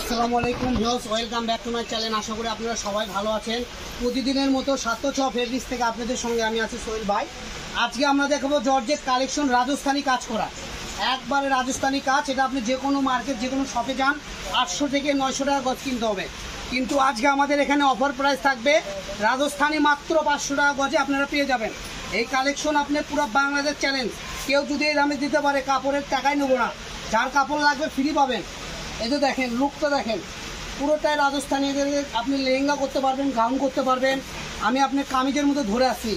আসসালামু আলাইকুম viewers, welcome back to my channel. আশা করি আপনারা সবাই ভালো আছেন। প্রতিদিনের মতো 706 ফেব্রিক্স থেকে আপনাদের সঙ্গে আমি আছি সোহেল ভাই। আজকে আমরা দেখাবো জর্জেট কালেকশন, রাজস্থানি কাজ করা, একবারে রাজস্থানি কাজ। এটা আপনি যে কোনো মার্কেট, যে কোনো শপে যান 800 থেকে 900 টাকা গজ কিনতে হবে, কিন্তু আজকে আমাদের এখানে অফার প্রাইস থাকবে রাজস্থানি মাত্র 500 টাকা গজে আপনারা পেয়ে যাবেন। এই কালেকশন আপনি পুরো বাংলাদেশ চ্যালেঞ্জ, কেউ যদি এই দামে দিতে পারে কাপড়ের টাকাই নেবো না, যার কাপড় লাগবে ফ্রি পাবেন। এই যে দেখেন, লুকটা দেখেন, পুরোটাই রাজস্থানি। আপনি লেহেঙ্গা করতে পারবেন, গাউন করতে পারবেন। আমি আপনার কামিজের মতো ধরে আসছি,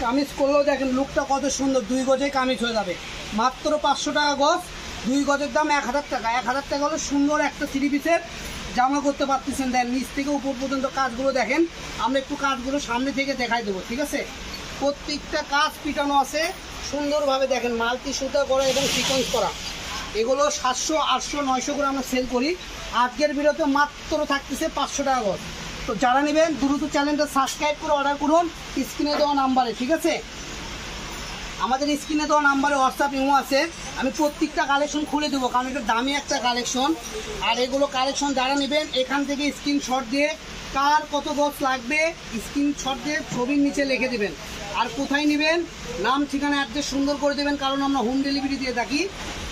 কামিজ করলেও দেখেন লুকটা কত সুন্দর, 2 গজে কামিজ হয়ে যাবে মাত্র 500 টাকা গজ। 2 গজের দাম 1000 টাকা। 1000 টাকা হলে সুন্দর একটা 3 পিসের জামা করতে পারতেছেন। দেন নিচ থেকে উপর পর্যন্ত কাজগুলো দেখেন, আমরা একটু কাজগুলো সামনে থেকে দেখাই দেবো, ঠিক আছে? প্রত্যেকটা কাজ পিটানো আছে সুন্দরভাবে। দেখেন মাল্টি সুতা করা এবং সিকোয়েন্স করা, এগুলো 700, 800, 900 করে আমরা সেল করি। আজকের ভিডিওতে মাত্র থাকতেছে 500 টাকা গজ। তো যারা নেবেন দ্রুত চ্যানেলটা সাবস্ক্রাইব করে অর্ডার করুন স্ক্রিনে দেওয়া নাম্বারে, ঠিক আছে? আমাদের স্ক্রিনে দেওয়া নাম্বারে হোয়াটসঅ্যাপ ইমো আছে। আমি প্রত্যেকটা কালেকশন খুলে দেবো, কারণ এটা দামি একটা কালেকশন। আর এগুলো কালেকশন যারা নেবেন এখান থেকে স্ক্রিনশট দিয়ে কার কত গজ লাগবে স্ক্রিনশট দিয়ে ছবির নিচে লিখে দেবেন। আর কোথায় নেবেন নাম, ঠিকানা, অ্যাড্রেস সুন্দর করে দেবেন, কারণ আমরা হোম ডেলিভারি দিয়ে থাকি।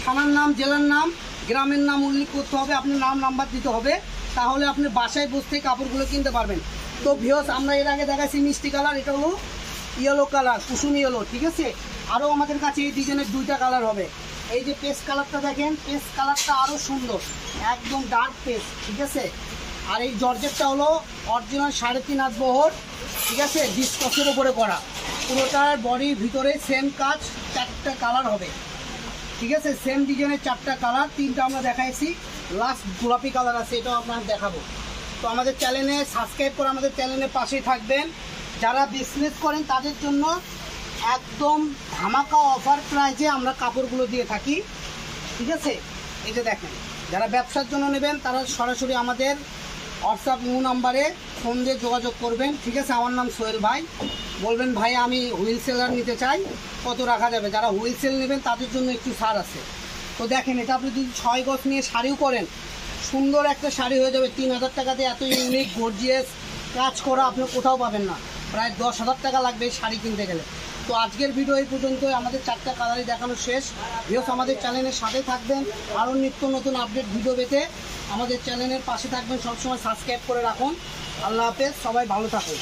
থানার নাম, জেলার নাম, গ্রামের নাম উল্লেখ করতে হবে, আপনার নাম নাম্বার দিতে হবে, তাহলে আপনি বাসায় বসে কাপড়গুলো কিনতে পারবেন। তো ভিউয়ার্স, আমরা এর আগে দেখাচ্ছি মিষ্টি কালার, এটা হলো ইয়েলো কালার, কুসুম ইয়েলো, ঠিক আছে? আরও আমাদের কাছে এই ডিজাইনের 2টা কালার হবে। এই যে পেস্ট কালারটা দেখেন, পেস্ট কালারটা আরও সুন্দর, একদম ডার্ক পেস্ট, ঠিক আছে? আর এই জর্জেটটা হলো অরিজিনাল 3.5 হাত বহর, ঠিক আছে? ডিসকাসের উপরে করা, পুরোটার বডির ভিতরে সেম কাজ, 4টা কালার হবে, ঠিক আছে? সেম ডিজাইনের 4টা কালার, 3টা আমরা দেখাইছি, লাস্ট গোলাপি কালার আছে, এটাও আপনার দেখাবো। তো আমাদের চ্যানেলে সাবস্ক্রাইব করে আমাদের চ্যানেলের পাশেই থাকবেন। যারা বিজনেস করেন তাদের জন্য একদম ধামাকা অফার প্রাইজে আমরা কাপড়গুলো দিয়ে থাকি, ঠিক আছে? এই যে দেখেন, যারা ব্যবসার জন্য নেবেন তারা সরাসরি আমাদের হোয়াটসঅ্যাপ ইমো নাম্বারে ফোন দিয়ে যোগাযোগ করবেন, ঠিক আছে? আমার নাম সোহেল ভাই। বলবেন ভাই আমি হুইলসেলার নিতে চাই, কত রাখা যাবে? যারা হুইলসেল নেবেন তাদের জন্য একটু ছাড় আছে। তো দেখেন, এটা আপনি যদি 6 গজ নিয়ে শাড়িও করেন, সুন্দর একটা শাড়ি হয়ে যাবে 3000 টাকাতে। এত ইউনিক গর্জিয়াস কাজ করা আপনি কোথাও পাবেন না, প্রায় 10,000 টাকা লাগবে এই শাড়ি কিনতে গেলে। তো আজকের ভিডিও এই পর্যন্ত, আমাদের 4টা কালারই দেখানো শেষ। ভিউয়ার্স, আমাদের চ্যানেলের সাথে থাকবেন, আরও নিত্য নতুন আপডেট ভিডিও পেতে আমাদের চ্যানেলের পাশে থাকবেন, সবসময় সাবস্ক্রাইব করে রাখুন। আল্লাহ হাফেজ, সবাই ভালো থাকুন।